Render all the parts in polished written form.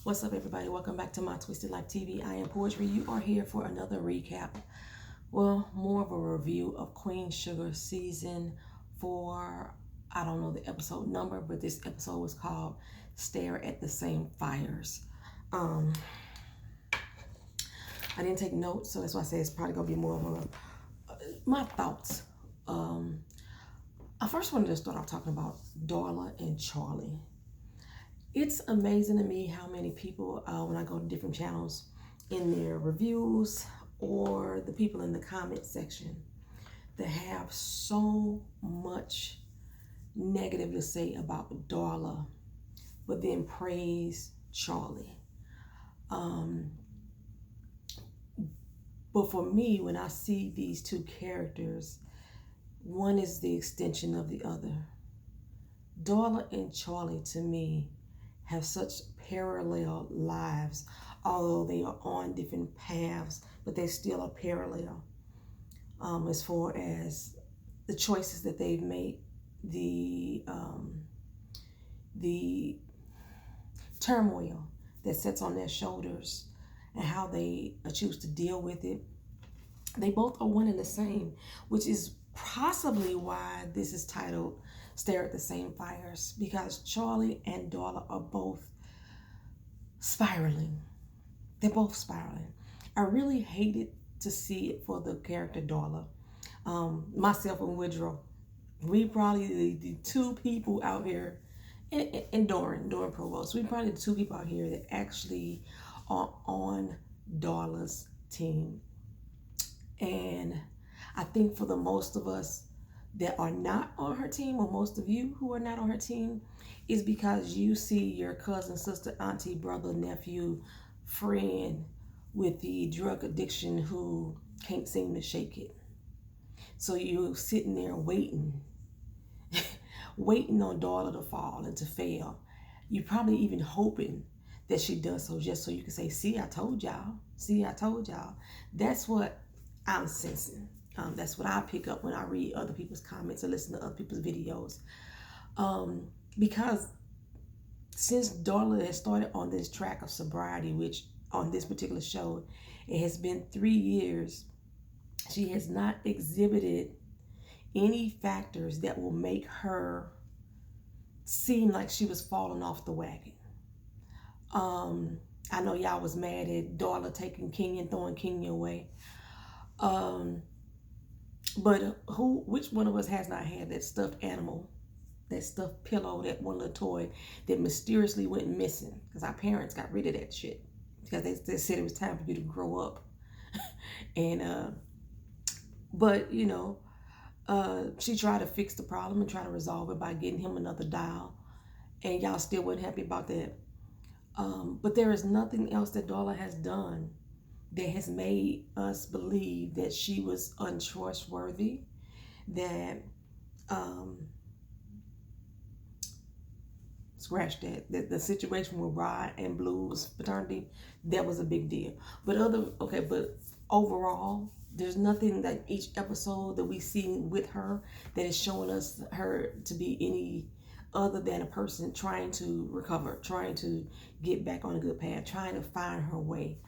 What's up, everybody? Welcome back to My Twisted Life TV. I am Poetry. You are here for another recap. Well, more of a review of Queen Sugar season 4. I don't know the episode number, but this episode was called Stare at the Same Fires. I didn't take notes, so that's why I say it's probably going to be more of my thoughts. I first wanted to start off talking about Darla and Charlie. It's amazing to me how many people, when I go to different channels, in their reviews or the people in the comment section that have so much negative to say about Darla, but then praise Charlie. But for me, when I see these two characters, one is the extension of the other. Darla and Charlie, to me, have such parallel lives, although they are on different paths, but they still are parallel as far as the choices that they've made, the turmoil that sits on their shoulders, and how they choose to deal with it. They both are one and the same, which is possibly why this is titled Stare at the Same Fires, because Charlie and Darla are both spiraling. They're both spiraling. I really hated to see it for the character Darla. Myself and Woodrow, we probably the two people out here, and Doran Provost, we probably the two people out here that actually are on Darla's team. And I think for the most of us that are not on her team, or most of you who are not on her team, is because you see your cousin, sister, auntie, brother, nephew, friend with the drug addiction who can't seem to shake it. So you're sitting there waiting on Darla to fall and to fail. You're probably even hoping that she does so just so you can say, see, I told y'all. See, I told y'all. That's what I'm sensing. That's what I pick up when I read other people's comments or listen to other people's videos. Because since Darla has started on this track of sobriety, which on this particular show, it has been 3 years, she has not exhibited any factors that will make her seem like she was falling off the wagon. I know y'all was mad at Darla taking Kenyon, throwing Kenyon away. But which one of us has not had that stuffed animal, that stuffed pillow, that one little toy that mysteriously went missing? Because our parents got rid of that shit because they said it was time for you to grow up. And but you know, she tried to fix the problem and try to resolve it by getting him another doll, and y'all still weren't happy about that. But there is nothing else that Darla has done that has made us believe that she was untrustworthy, that scratch that the situation with Rod and Blue's fraternity, that was a big deal. But overall, there's nothing that each episode that we see with her that is showing us her to be any other than a person trying to recover, trying to get back on a good path, trying to find her way.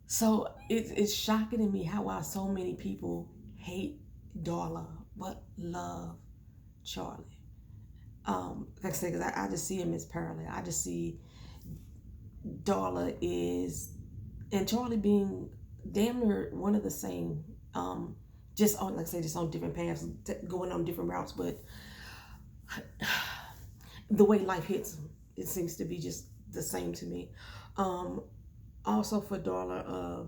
So it's shocking to me how so many people hate Darla but love Charlie. Like I said, because I just see him as parallel. I just see Darla and Charlie being damn near one of the same. Just on, like I said, just on different paths, going on different routes. But the way life hits them, it seems to be just the same to me. Also for Darla,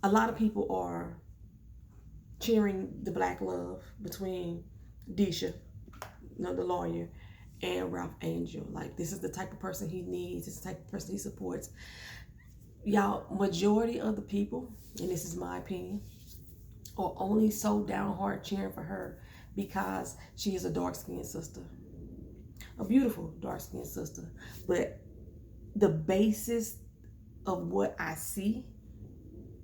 a lot of people are cheering the black love between Deisha, the lawyer, and Ralph Angel. Like, this is the type of person he needs. This is the type of person he supports. Y'all, majority of the people, and this is my opinion, are only so downheart cheering for her because she is a dark-skinned sister. A beautiful dark-skinned sister. But the basis of what I see,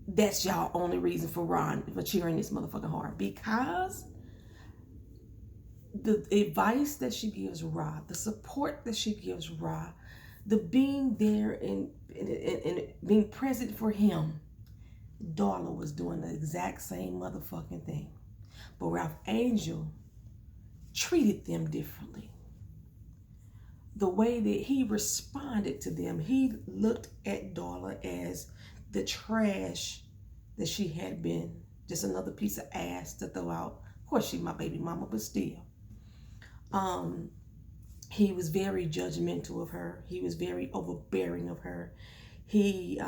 that's y'all only reason for cheering this motherfucking hard. Because the advice that she gives Ra, the support that she gives Ra, the being there and being present for him, Darla was doing the exact same motherfucking thing. But Ralph Angel treated them differently. The way that he responded to them, he looked at Darla as the trash that she had been, just another piece of ass to throw out. Of course, she's my baby mama, but still. He was very judgmental of her. He was very overbearing of her. He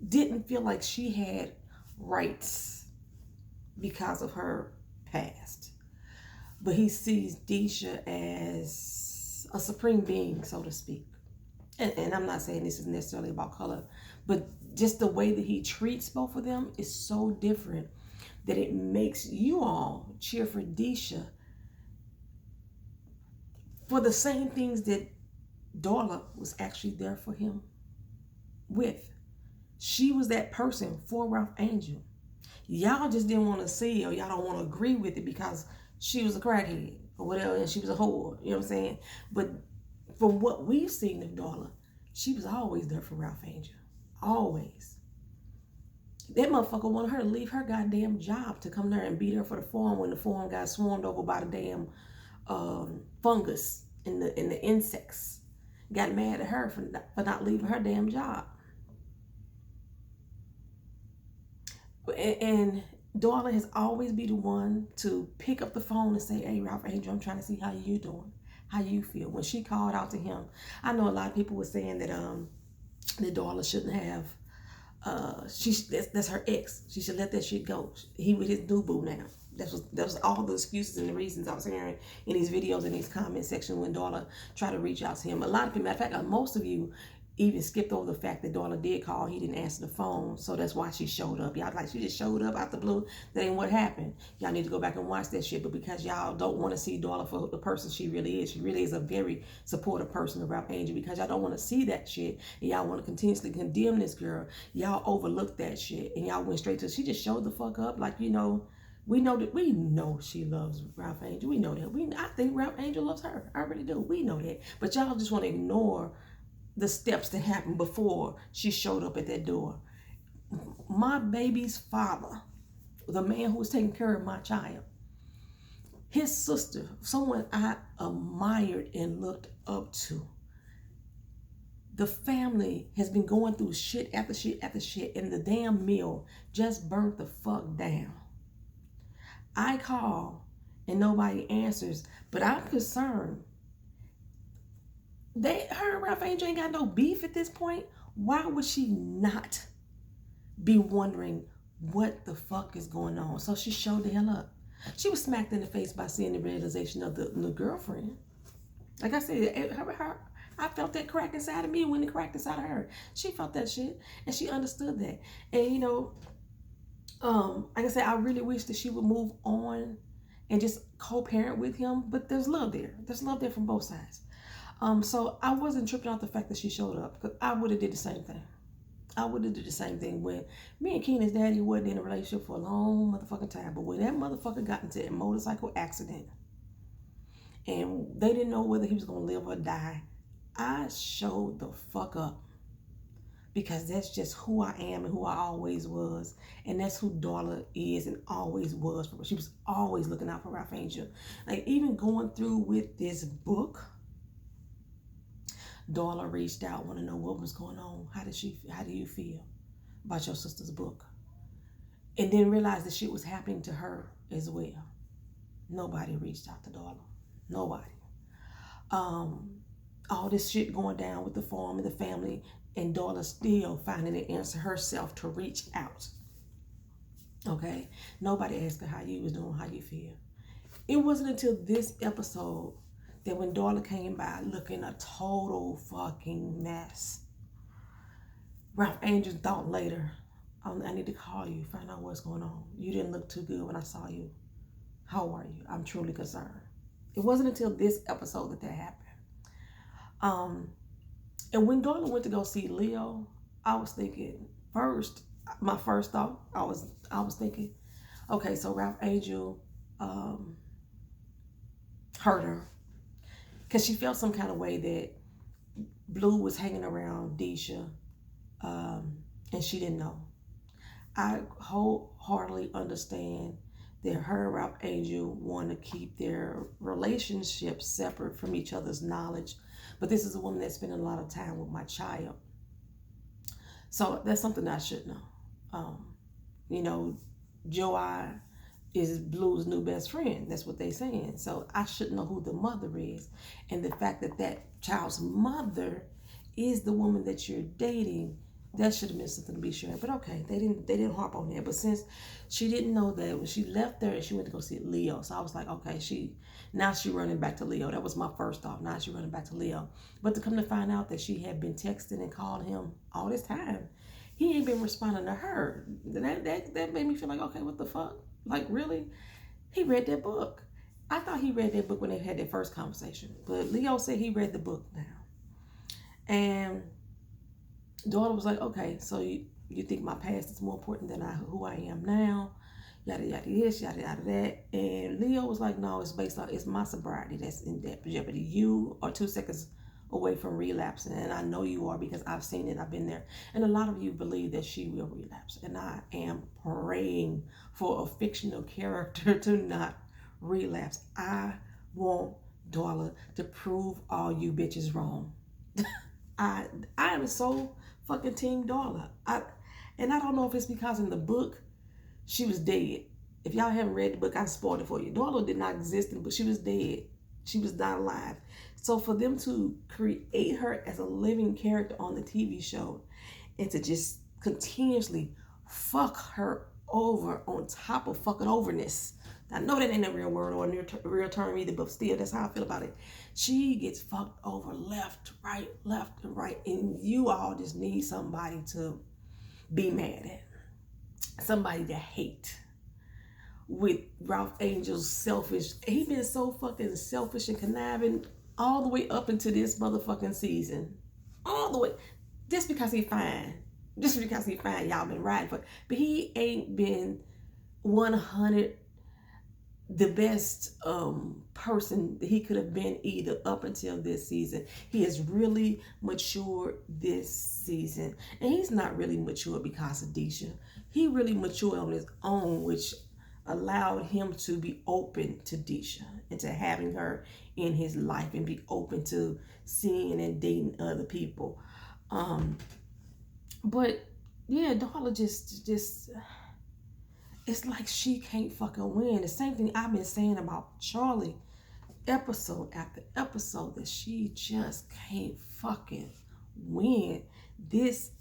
didn't feel like she had rights because of her past. But he sees Deisha as a supreme being, so to speak. And I'm not saying this is necessarily about color, but just the way that he treats both of them is so different that it makes you all cheer for Deisha for the same things that Darla was actually there for him with. She was that person for Ralph Angel. Y'all just didn't want to see, or y'all don't want to agree with it because she was a crackhead or whatever, and she was a whore, you know what I'm saying? But from what we've seen of Darla, she was always there for Ralph Angel. Always. That motherfucker wanted her to leave her goddamn job to come there and beat her for the farm when the farm got swarmed over by the damn fungus and the insects. Got mad at her for not leaving her damn job. And Darla has always been the one to pick up the phone and say, hey, Ralph Angel, I'm trying to see how you doing, how you feel. When she called out to him, I know a lot of people were saying that that Darla shouldn't have, that's her ex. She should let that shit go. He with his new boo now. That was all the excuses and the reasons I was hearing in these videos in these comment section when Darla tried to reach out to him. A lot of people, matter of fact, most of you even skipped over the fact that Darla did call. He didn't answer the phone, so that's why she showed up. Y'all like, she just showed up out the blue. That ain't what happened. Y'all need to go back and watch that shit. But because y'all don't want to see Darla for the person she really is a very supportive person of Ralph Angel. Because y'all don't want to see that shit, and y'all want to continuously condemn this girl, y'all overlooked that shit, and y'all went straight to, she just showed the fuck up. Like, you know, we know she loves Ralph Angel. We know that. I think Ralph Angel loves her. I really do. We know that. But y'all just want to ignore the steps that happened before she showed up at that door. My baby's father, the man who was taking care of my child, his sister, someone I admired and looked up to. The family has been going through shit after shit after shit, and the damn mill just burnt the fuck down. I call and nobody answers, but I'm concerned. Her and Ralph Angel ain't got no beef at this point. Why would she not be wondering what the fuck is going on? So she showed the hell up. She was smacked in the face by seeing the realization of the girlfriend. Like I said, I felt that crack inside of me when it cracked inside of her. She felt that shit, and she understood that. And you know, like I said, I really wish that she would move on and just co-parent with him. But there's love there. There's love there from both sides. So I wasn't tripping out the fact that she showed up, because I would have did the same thing. I would have did the same thing when me and Keenan's daddy wasn't in a relationship for a long motherfucking time. But when that motherfucker got into a motorcycle accident and they didn't know whether he was going to live or die, I showed the fuck up. Because that's just who I am and who I always was. And that's who Darla is and always was. She was always looking out for Ralph Angel. Like, even going through with this book, Darla reached out, want to know what was going on. How do you feel about your sister's book? And then realized that shit was happening to her as well. Nobody reached out to Darla. Nobody. All this shit going down with the farm and the family, and Darla still finding an answer herself to reach out. Okay? Nobody asked her how you was doing, how you feel. It wasn't until this episode that when Darla came by looking a total fucking mess, Ralph Angel thought later, I need to call you, find out what's going on. You didn't look too good when I saw you. How are you? I'm truly concerned. It wasn't until this episode that happened. And when Darla went to go see Leo, I was thinking, first, my first thought, I was thinking, okay, so Ralph Angel hurt her because she felt some kind of way that Blue was hanging around Deisha, and she didn't know. I wholeheartedly understand that her and Ralph Angel want to keep their relationship separate from each other's knowledge. But this is a woman that's spending a lot of time with my child. So that's something I should know. You know, Joey is Blue's new best friend. That's what they're saying. So I should know who the mother is. And the fact that that child's mother is the woman that you're dating, that should have been something to be shared. But okay, they didn't harp on that. But since she didn't know that, when she left there and she went to go see Leo, so I was like, okay, she running back to Leo. That was my first thought. Now she running back to Leo. But to come to find out that she had been texting and calling him all this time, he ain't been responding to her. That made me feel like, okay, what the fuck? Like, really? He read that book. I thought he read that book when they had their first conversation. But Leo said he read the book now. And Darla was like, okay, so you think my past is more important than who I am now? Yada, yada, this, yada, yada, that. And Leo was like, no, it's my sobriety that's in jeopardy. You are 2 seconds away from relapsing, and I know you are because I've seen it, I've been there. And a lot of you believe that she will relapse, and I am praying for a fictional character to not relapse. I want Darla to prove all you bitches wrong. I am so fucking team Darla. And I don't know if it's because in the book she was dead. If y'all haven't read the book, I spoiled it for you. Darla did not exist in the book. She was dead. She was not alive. So for them to create her as a living character on the TV show and to just continuously fuck her over on top of fucking overness. I know that ain't a real word or a real term either, but still, that's how I feel about it. She gets fucked over left, and right. And you all just need somebody to be mad at. Somebody to hate. With Ralph Angel's selfish, he been so fucking selfish and conniving all the way up into this motherfucking season. All the way. Just because he fine. Y'all been riding for. But he ain't been 100 the best person that he could have been either up until this season. He has really matured this season. And he's not really mature because of Deisha. He really matured on his own, which allowed him to be open to Deisha and to having her in his life and be open to seeing and dating other people. But yeah, Darla just it's like she can't fucking win. The same thing I've been saying about Charlie episode after episode, that she just can't fucking win. This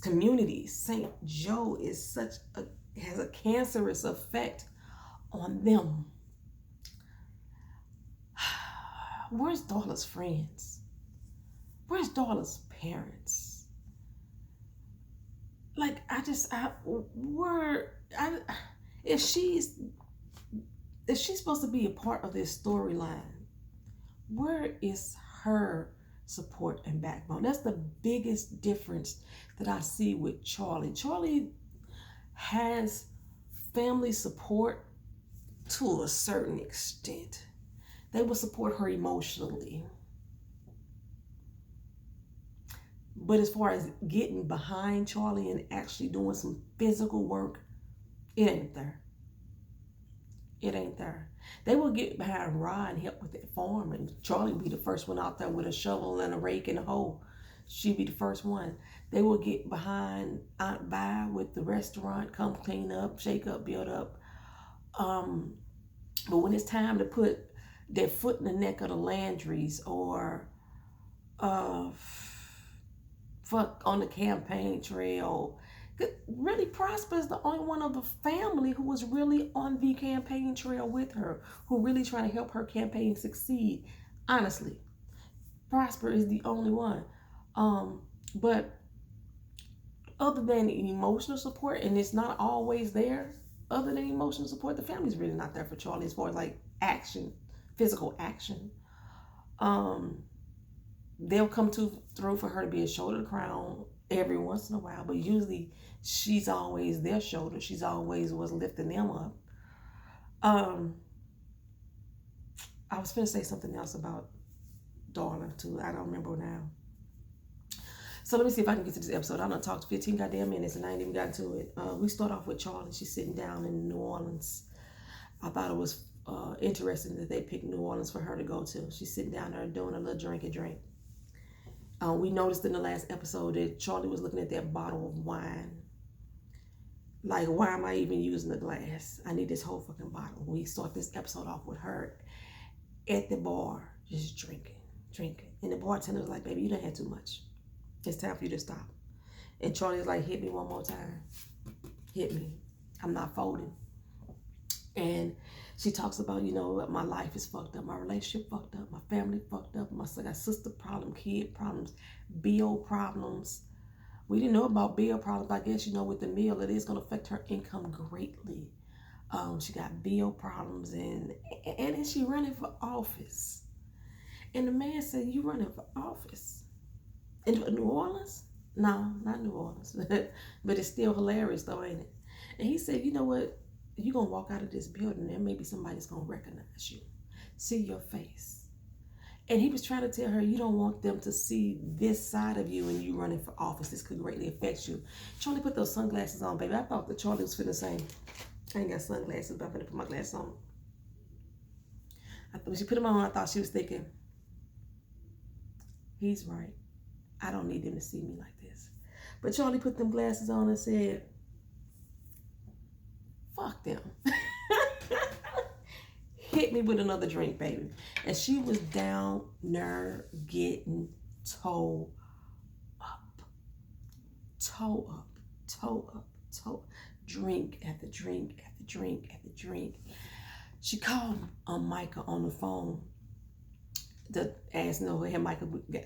community, St. Joe, has a cancerous effect on them. Where's Darla's friends? Where's Darla's parents? Like, if she's supposed to be a part of this storyline, where is her support and backbone? That's the biggest difference that I see with Charlie. Charlie has family support to a certain extent. They will support her emotionally. But as far as getting behind Charlie and actually doing some physical work, it ain't there. It ain't there. They will get behind Rod and help with that farm, and Charlie will be the first one out there with a shovel and a rake and a hoe. She'd be the first one. They will get behind Aunt Vi with the restaurant, come clean up, shake up, build up. But when it's time to put their foot in the neck of the Landrys or fuck on the campaign trail, really Prosper is the only one of the family who was really on the campaign trail with her, who really trying to help her campaign succeed. Honestly, Prosper is the only one. But other than emotional support, and it's not always there, other than emotional support, the family's really not there for Charlie as far as like action, physical action. They'll come through for her to be a shoulder to crown every once in a while, but usually she's always their shoulder. She's always was lifting them up. Um, I was finna say something else about Darla too. I don't remember now. So let me see if I can get to this episode. I done talked 15 goddamn minutes and I ain't even gotten to it. We start off with Charlie. She's sitting down in New Orleans. I thought it was interesting that they picked New Orleans for her to go to. She's sitting down there doing a little drink. We noticed in the last episode that Charlie was looking at that bottle of wine. Like, why am I even using the glass? I need this whole fucking bottle. We start this episode off with her at the bar, just drinking. And the bartender was like, baby, you done had too much. It's time for you to stop. And Charlie's like, hit me one more time. Hit me. I'm not folding. And she talks about, my life is fucked up. My relationship fucked up. My family fucked up. I got sister problems, kid problems, bill problems. We didn't know about bill problems. I guess, with the meal, it is going to affect her income greatly. She got bill problems and then she running for office. And the man said, you running for office? In New Orleans? No, not New Orleans. But it's still hilarious though, ain't it? And he said, you know what? You're going to walk out of this building and maybe somebody's going to recognize you. See your face. And he was trying to tell her, you don't want them to see this side of you when you running for office. This could greatly affect you. Charlie put those sunglasses on, baby. I thought that Charlie was finna say, I ain't got sunglasses, but I'm finna put my glasses on. When she put them on, I thought she was thinking, he's right. I don't need them to see me like this. But Charlie put them glasses on and said, fuck them. Hit me with another drink, baby. And she was down there getting toe up. Drink after drink after drink after drink. She called Micah on the phone to ask had Micah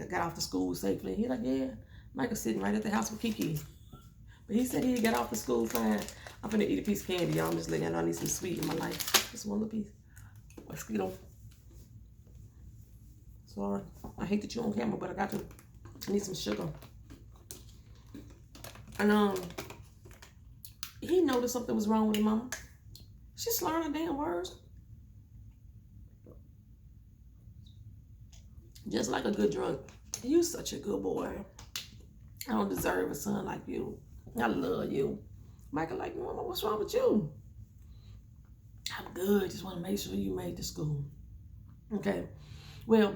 got off to school safely. He's like, yeah, Micah's sitting right at the house with Kiki. But he said he got off to school fine. I'm finna eat a piece of candy, y'all. I'm just letting y'all know I need some sweet in my life. Just one little piece. Mosquito. Sorry. I hate that you're on camera, but I need some sugar. And he noticed something was wrong with his mama. She's slurring her damn words. Just like a good drunk. You such a good boy. I don't deserve a son like you. I love you. Michael like, Mama, what's wrong with you? I'm good. Just want to make sure you made the school. Okay. Well,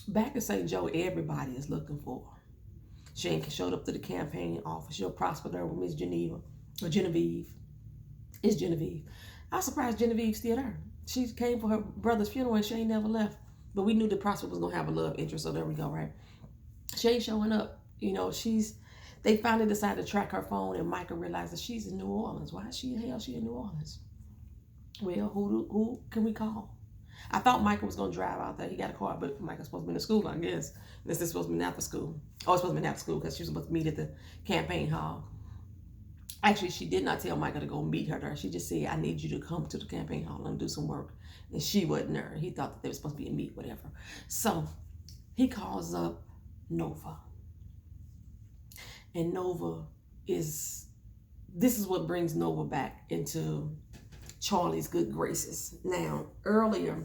back in St. Joe, everybody is looking for her. She ain't showed up to the campaign office. She'll prosper there with Miss Geneva or Genevieve. It's Genevieve. I was surprised Genevieve's still there. She came for her brother's funeral and she ain't never left. But we knew the Prosper was gonna have a love interest, so there we go, right? She ain't showing up. They finally decided to track her phone, and Micah realized that she's in New Orleans. Why is she in New Orleans? Well, who can we call? I thought Micah was gonna drive out there. He got a car, but Micah's supposed to be in school, I guess. This is supposed to be after school. Oh, it's supposed to be after school because she was supposed to meet at the campaign hall. Actually, she did not tell Micah to go meet her there. She just said, I need you to come to the campaign hall and do some work. And she wasn't there. He thought that they were supposed to be a meet, whatever. So he calls up Nova. And this is what brings Nova back into Charlie's good graces. Now, earlier,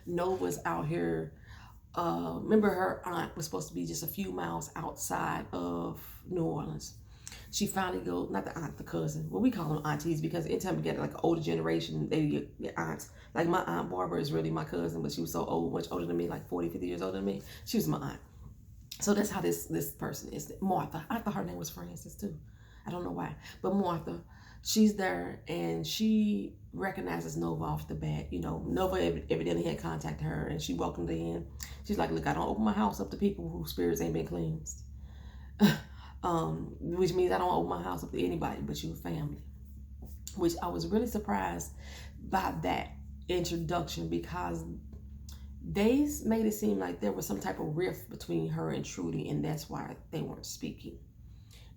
Nova's out here. Remember, her aunt was supposed to be just a few miles outside of New Orleans. She finally goes, not the aunt, the cousin. Well, we call them aunties because anytime we get like an older generation, they get aunts. Like my aunt Barbara is really my cousin, but she was so old, much older than me, like 40, 50 years older than me. She was my aunt. So that's how this person is. Martha. I thought her name was Francis too. I don't know why. But Martha, she's there and she recognizes Nova off the bat. Nova evidently had contacted her and she welcomed her in. She's like, look, I don't open my house up to people whose spirits ain't been cleansed. Which means I don't open my house up to anybody but your family. Which I was really surprised by that introduction because they made it seem like there was some type of rift between her and Trudy, and that's why they weren't speaking.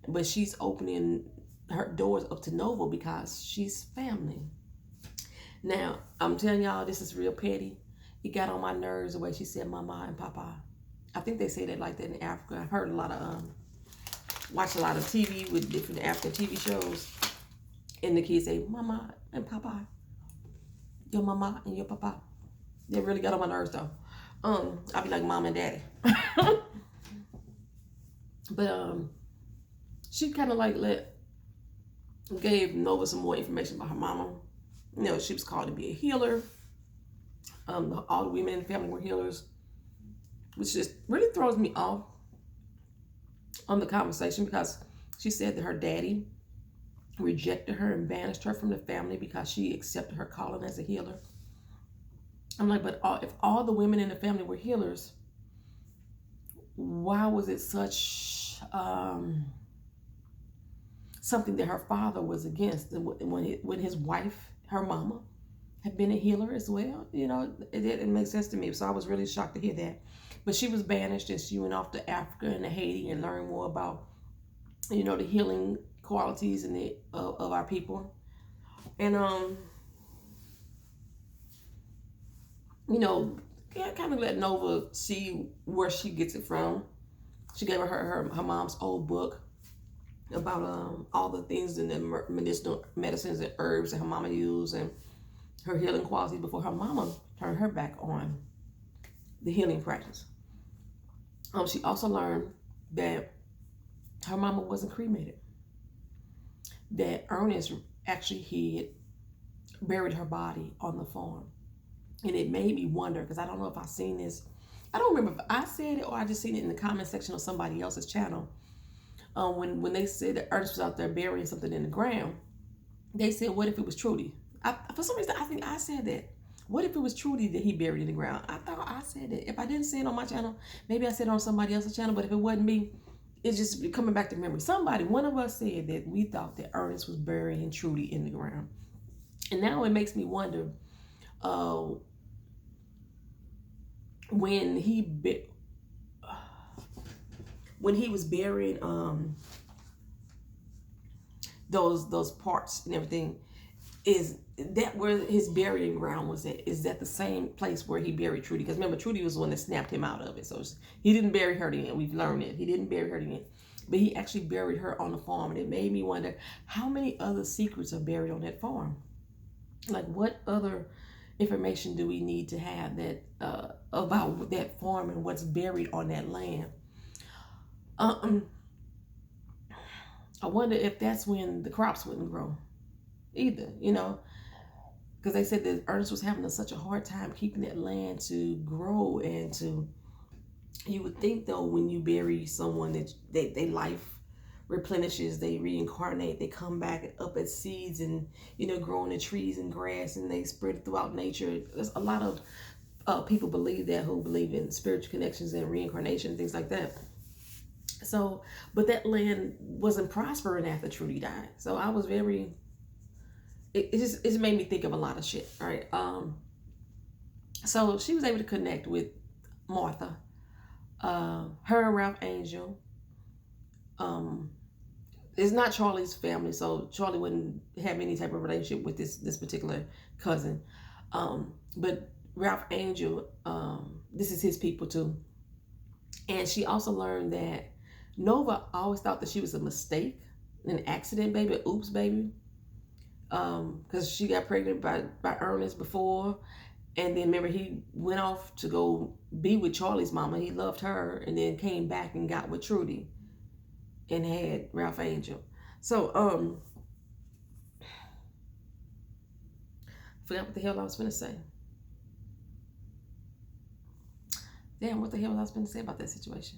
But she's opening her doors up to Nova because she's family. Now, I'm telling y'all, this is real petty. It got on my nerves the way she said mama and papa. I think they say that like that in Africa. I've heard a lot of, watched a lot of TV with different African TV shows. And the kids say, Mama and Papa. Your mama and your papa. They really got on my nerves though. I'll be like Mom and Daddy. But she kind of like gave Nova some more information about her mama. You know, she was called to be a healer. All the women in the family were healers, which just really throws me off on the conversation, because she said that her daddy rejected her and banished her from the family because she accepted her calling as a healer. I'm like, but if all the women in the family were healers, why was it such something that her father was against? When his wife, her mama, had been a healer as well, you know, it didn't make sense to me. So I was really shocked to hear that. But she was banished and she went off to Africa and to Haiti and learned more about, you know, the healing qualities and of our people. And you know, kind of let Nova see where she gets it from. She gave her mom's old book about all the things in the medicinal medicines and herbs that her mama used and her healing qualities before her mama turned her back on the healing practice. She also learned that her mama wasn't cremated, that Ernest actually had buried her body on the farm. And it made me wonder, because I don't know if I've seen this. I don't remember if I said it or I just seen it in the comment section of somebody else's channel. When they said that Ernest was out there burying something in the ground, they said, what if it was Trudy? For some reason, I think I said that. What if it was Trudy that he buried in the ground? I thought I said it. If I didn't say it on my channel, maybe I said it on somebody else's channel, but if it wasn't me, it's just coming back to memory. One of us said that we thought that Ernest was burying Trudy in the ground. And now it makes me wonder, when he was burying those parts and everything, is that where his burying ground was at? Is that the same place where he buried Trudy? Because remember, Trudy was the one that snapped him out of it. So he didn't bury her again. We've learned it. He didn't bury her again. But he actually buried her on the farm. And it made me wonder, how many other secrets are buried on that farm? Like, what other information do we need to have that about that farm and what's buried on that land? I wonder if that's when the crops wouldn't grow either, you know, because they said that Ernest was having such a hard time keeping that land to grow and to, you would think though, when you bury someone that they life replenishes, they reincarnate, they come back up as seeds and, you know, growing the trees and grass, and they spread throughout nature. There's a lot of people believe that, who believe in spiritual connections and reincarnation, things like that. So, but that land wasn't prospering after Trudy died. So I was very, it just made me think of a lot of shit, right? So she was able to connect with Martha, her and Ralph Angel. It's not Charlie's family, so Charlie wouldn't have any type of relationship with this particular cousin. But Ralph Angel, this is his people too. And she also learned that Nova always thought that she was a mistake, an accident baby, oops baby. Because she got pregnant by Ernest before. And then remember, he went off to go be with Charlie's mama. He loved her, and then came back and got with Trudy and had Ralph Angel. So, forgot what the hell I was going to say. Damn, what the hell was I going to say about that situation?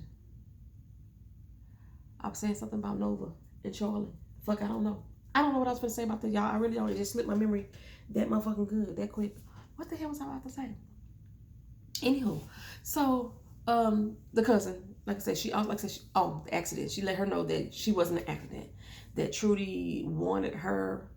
I was saying something about Nova and Charlie. Fuck, I don't know. I don't know what I was going to say about that, y'all. I really don't. It just slipped my memory that motherfucking good, that quick. What the hell was I about to say? Anywho, so the cousin, like I said, the accident. She let her know that she wasn't an accident, that Trudy wanted her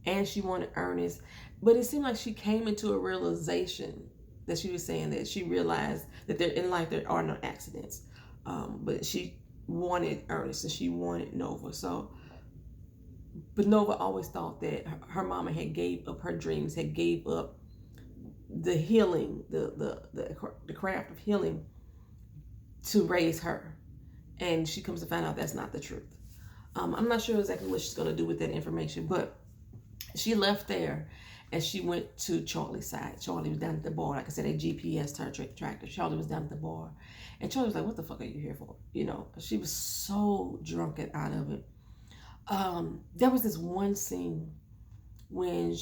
and she wanted Ernest. But it seemed like she came into a realization that she was saying that she realized that in life there are no accidents. But she wanted Ernest and she wanted Nova. So, but Nova always thought that her mama had gave up her dreams, had gave up the healing, the craft of healing to raise her. And she comes to find out that's not the truth. I'm not sure exactly what she's going to do with that information, but she left there and she went to Charlie's side. Charlie was down at the bar. Like I said, they GPS tracked her. Charlie was down at the bar. And Charlie was like, what the fuck are you here for? You know, she was so drunk and out of it. There was this one scene when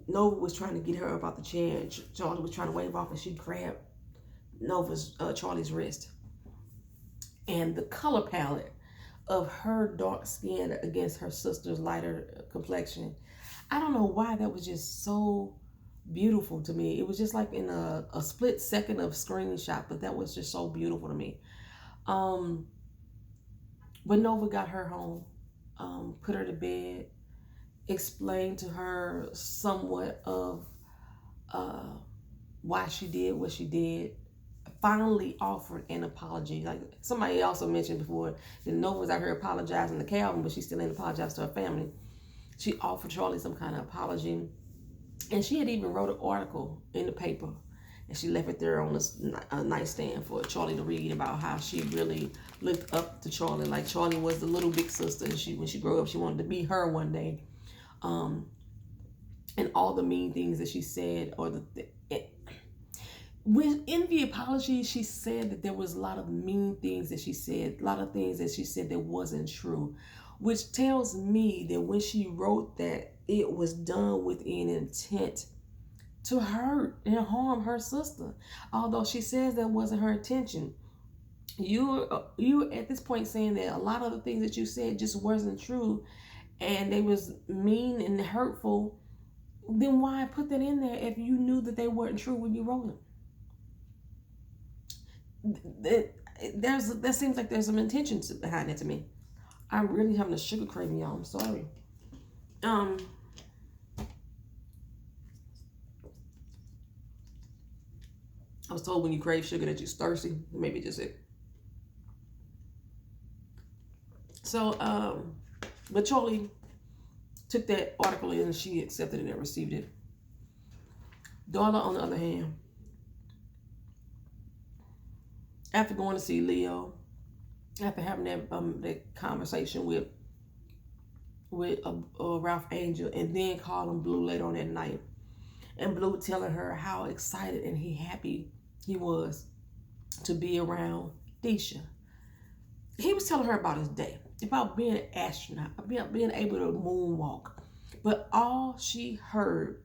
Nova was trying to get her up out the chair. And Charlie was trying to wave off and she grabbed Charlie's wrist. And the color palette of her dark skin against her sister's lighter complexion, I don't know why that was just so beautiful to me. It was just like in a split second of screenshot, but that was just so beautiful to me. But Nova got her home, put her to bed, explained to her somewhat of why she did what she did, finally offered an apology. Like somebody also mentioned before, that Nova was out here apologizing to Calvin, but she still ain't apologized to her family. She offered Charlie some kind of apology. And she had even wrote an article in the paper. And she left it there on a nightstand for Charlie to read about how she really looked up to Charlie. Like Charlie was the little big sister. And when she grew up, she wanted to be her one day. And all the mean things that she said, or in the apology, she said that there was a lot of mean things that she said, a lot of things that she said that wasn't true, which tells me that when she wrote that, it was done with an intent to hurt and harm her sister. Although she says that wasn't her intention. You at this point saying that a lot of the things that you said just wasn't true and they was mean and hurtful, then why put that in there if you knew that they weren't true when you wrote them? That seems like there's some intention behind it to me. I'm really having a sugar craving, y'all. I'm sorry. I was told when you crave sugar that you're thirsty. Maybe just it. So, but Charlie took that article in and she accepted it and received it. Darla, on the other hand, after going to see Leo, after having that conversation with Ralph Angel, and then calling Blue later on that night, and Blue telling her how excited and happy he was to be around Deisha. He was telling her about his day, about being an astronaut, about being able to moonwalk. But all she heard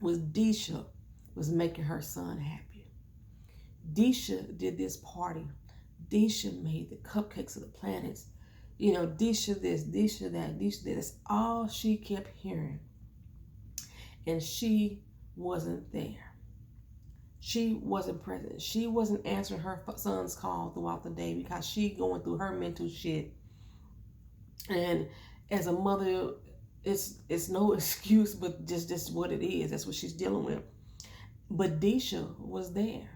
was Deisha was making her son happy. Deisha did this party. Deisha made the cupcakes of the planets. You know, Deisha this, Deisha that, Deisha that. That's all she kept hearing. And she wasn't there. She wasn't present. She wasn't answering her son's call throughout the day because she going through her mental shit. And as a mother, it's no excuse, but just what it is. That's what she's dealing with. But Deisha was there.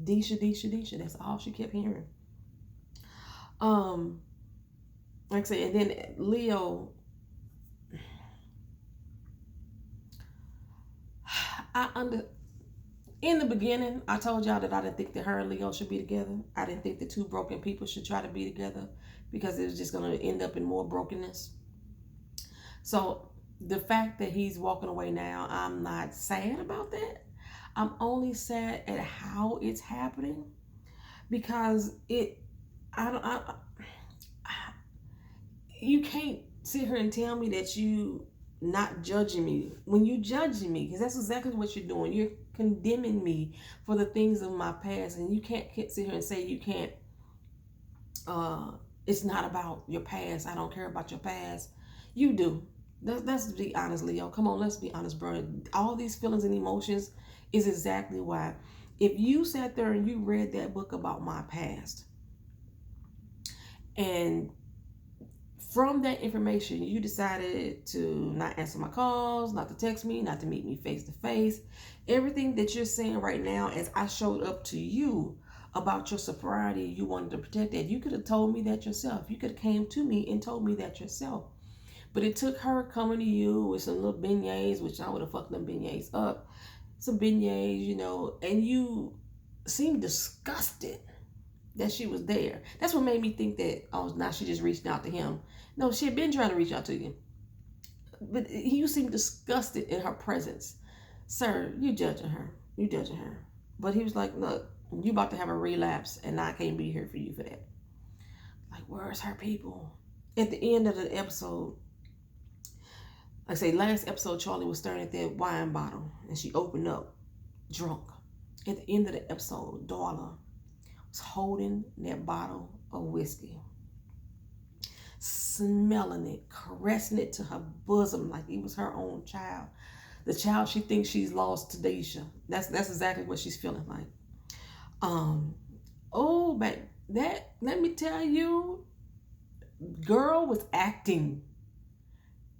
Deisha, Deisha, Deisha. That's all she kept hearing. Like I said, and then Leo, in the beginning, I told y'all that I didn't think that her and Leo should be together. I didn't think the two broken people should try to be together because it was just going to end up in more brokenness. So the fact that he's walking away now, I'm not sad about that. I'm only sad at how it's happening because you can't sit here and tell me that you not judging me when you judging me, because that's exactly what you're doing. You're condemning me for the things of my past, and you can't sit here and say you can't. It's not about your past. I don't care about your past. You do. Let's be honest, Leo. Come on, let's be honest, bro. All these feelings and emotions is exactly why. If you sat there and you read that book about my past, and from that information, you decided to not answer my calls, not to text me, not to meet me face to face. Everything that you're saying right now, as I showed up to you about your sobriety, you wanted to protect that. You could have told me that yourself. You could have came to me and told me that yourself. But it took her coming to you with some little beignets, which I would have fucked them beignets up. Some beignets, you know, and you seemed disgusted that she was there. That's what made me think that, oh, now she just reached out to him. No, she had been trying to reach out to you. But you seemed disgusted in her presence. Sir, you judging her. You judging her. But he was like, look, you about to have a relapse and I can't be here for you for that. Like, where's her people? At the end of the episode, like I say, last episode, Charlie was staring at that wine bottle and she opened up drunk. At the end of the episode, Darla was holding that bottle of whiskey, smelling it, caressing it to her bosom like it was her own child. The child she thinks she's lost to Deisha. That's exactly what she's feeling like. Oh, but that, let me tell you, girl was acting.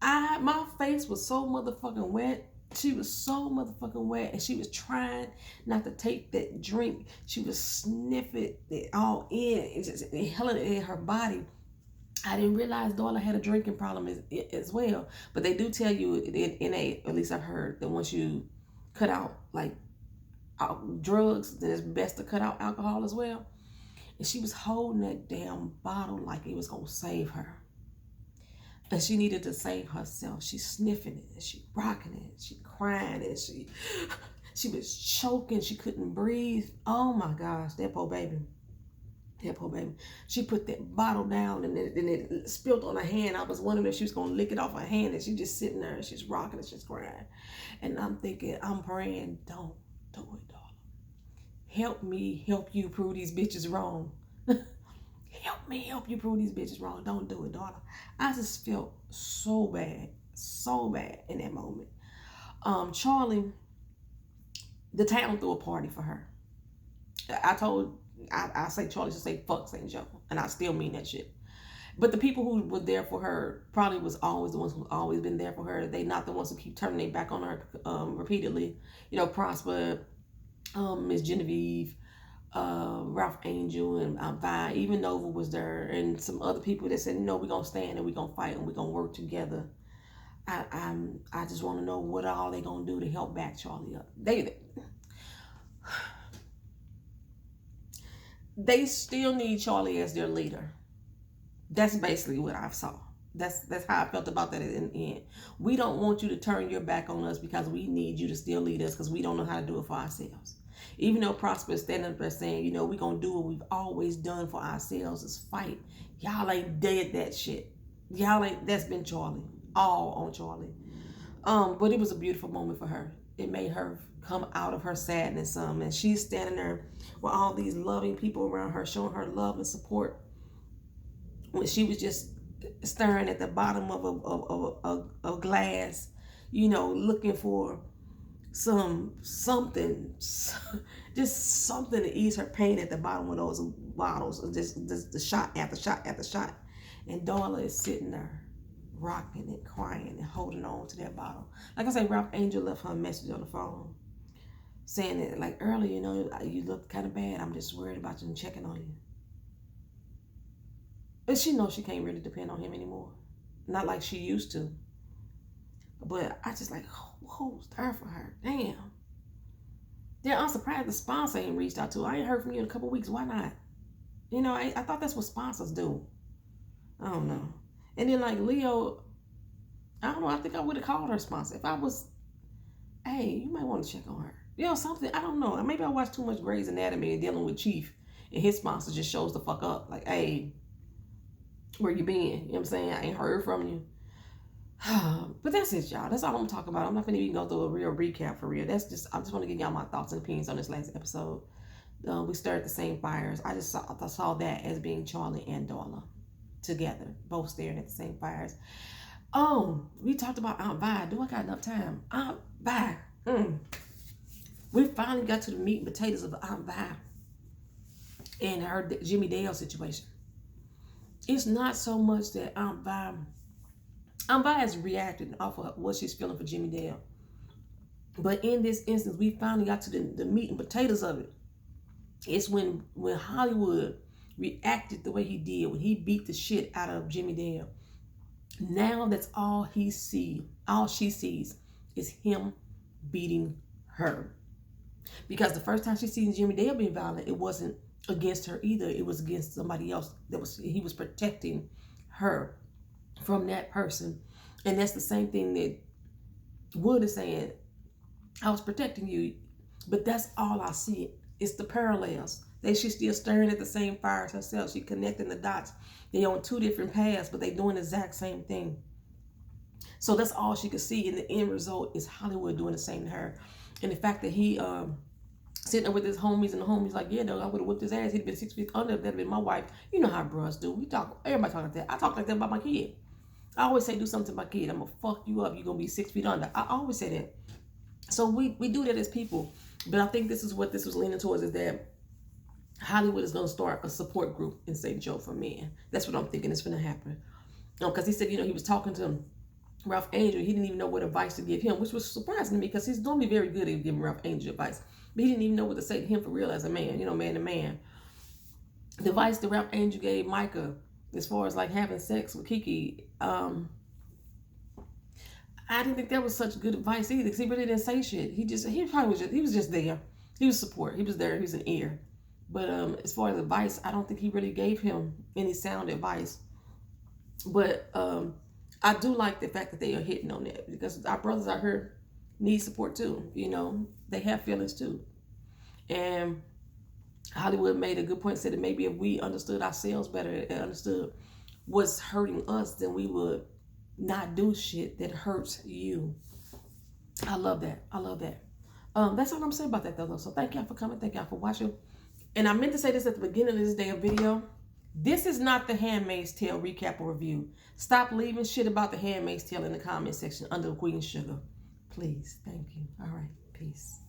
My face was so motherfucking wet. She was so motherfucking wet, and she was trying not to take that drink. She was sniffing it all in, and just inhaling it in her body. I didn't realize Darla had a drinking problem as well. But they do tell you in at least I've heard, that once you cut out like drugs, then it's best to cut out alcohol as well. And she was holding that damn bottle like it was going to save her. And she needed to save herself. She's sniffing it, and she rocking it, she crying, and she was choking. She couldn't breathe. Oh my gosh, that poor baby. That poor baby. She put that bottle down and it spilled on her hand. I was wondering if she was going to lick it off her hand, and she's just sitting there and she's rocking and she's crying. And I'm thinking, I'm praying, don't do it, darling. Help me help you prove these bitches wrong. Help me help you prove these bitches wrong. Don't do it, darling. I just felt so bad in that moment. Charlie, the town threw a party for her. I say Charlie should say fuck St. Joe, and I still mean that shit. But the people who were there for her probably was always the ones who always been there for her. They not the ones who keep turning their back on her repeatedly. You know, Prosper, Miss Genevieve, Ralph Angel, and Vi. Even Nova was there, and some other people that said, no, we're gonna stand and we're gonna fight and we're gonna work together. I just want to know what all they gonna do to help back Charlie up. They still need Charlie as their leader. That's basically what I saw. That's how I felt about that in the end. We don't want you to turn your back on us because we need you to still lead us because we don't know how to do it for ourselves. Even though Prosper is standing up there saying, you know, we're going to do what we've always done for ourselves is fight. Y'all ain't did that shit. That's been Charlie. All on Charlie. But it was a beautiful moment for her. It made her come out of her sadness and she's standing there with all these loving people around her showing her love and support when she was just staring at the bottom of a glass, you know, looking for something just something to ease her pain at the bottom of those bottles, just the shot after shot after shot. And Darla is sitting there rocking and crying and holding on to that bottle. Like I said, Ralph Angel left her a message on the phone saying that, like, earlier, you know, you look kind of bad. I'm just worried about you and checking on you. But she knows she can't really depend on him anymore. Not like she used to. But I just like, who's there for her? Damn. Yeah, I'm surprised the sponsor ain't reached out to her. I ain't heard from you in a couple weeks. Why not? You know, I thought that's what sponsors do. I don't know. And then like Leo, I don't know, I think I would have called her sponsor. If I was, hey, you might want to check on her. You know, something, I don't know. Maybe I watched too much Grey's Anatomy and dealing with Chief. And his sponsor just shows the fuck up. Like, hey, where you been? You know what I'm saying? I ain't heard from you. But that's it, y'all. That's all I'm talking about. I'm not going to even go through a real recap for real. I just want to give y'all my thoughts and opinions on this last episode. We stirred the same fires. I saw that as being Charlie and Darla together, both staring at the same fires. We talked about Aunt Vi. Do I got enough time? Aunt Vi. We finally got to the meat and potatoes of Aunt Vi and her Jimmy Dale situation. It's not so much that Aunt Vi has reacted off of what she's feeling for Jimmy Dale. But in this instance, we finally got to the meat and potatoes of it. It's when Hollywood reacted the way he did, when he beat the shit out of Jimmy Dale. Now that's all she sees is him beating her. Because the first time she seen Jimmy Dale being violent, it wasn't against her either. It was against somebody else. He was protecting her from that person. And that's the same thing that Wood is saying. I was protecting you. But that's all I see. It's the parallels. She's still stirring at the same fire as herself. She connecting the dots. They on two different paths, but they doing the exact same thing. So that's all she could see. And the end result is Hollywood doing the same to her. And the fact that he sitting there with his homies, and the homies like, yeah, dog, I would have whipped his ass. He'd been 6 feet under. That'd been my wife. You know how bros do. We talk. Everybody talk like that. I talk like that about my kid. I always say, do something to my kid. I'm gonna fuck you up. You're gonna be 6 feet under. I always say that. So we do that as people. But I think this is what this was leaning towards, is that Hollywood is gonna start a support group in St. Joe for men. That's what I'm thinking is gonna happen. Because he said, he was talking to Ralph Angel. He didn't even know what advice to give him, which was surprising to me because he's normally very good at giving Ralph Angel advice. But he didn't even know what to say to him for real as a man, man to man. The advice that Ralph Angel gave Micah, as far as like having sex with Kiki, I didn't think that was such good advice either, because he really didn't say shit. He was just there. He was support. He was there. He was an ear. But as far as advice, I don't think he really gave him any sound advice. But I do like the fact that they are hitting on that, because our brothers out here need support too. They have feelings too. And Hollywood made a good point, said that maybe if we understood ourselves better and understood what's hurting us, then we would not do shit that hurts you. I love that. That's all I'm saying about that though. So thank y'all for coming. Thank y'all for watching. And I meant to say this at the beginning of this damn video. This is not the Handmaid's Tale recap or review. Stop leaving shit about the Handmaid's Tale in the comment section under Queen Sugar. Please. Thank you. All right. Peace.